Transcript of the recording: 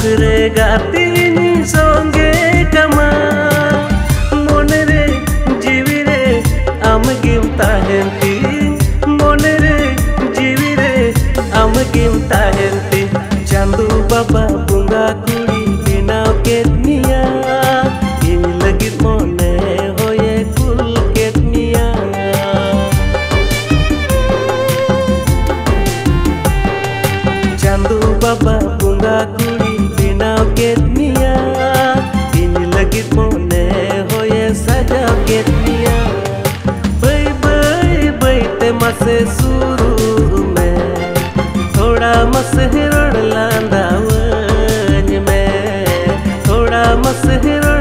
सुखरे गाती संगे कमा मोने रे जीवी रे आम गिम ताहेंती मोने रे जीवी रे आम गिम ताहेंती चांदू बाबा बुंगा कुड़ी बिनाव केतनिया इन लगित मोने होये कुल केतनिया चांदू बाबा बुंगा कुड़ी बिनाव केतनिया इन लगित मोने होये सजाव केतनिया बै बै बै ते मसे सुरू में थोड़ा मसे हिरण लांदावज में थोड़ा मसे हिरण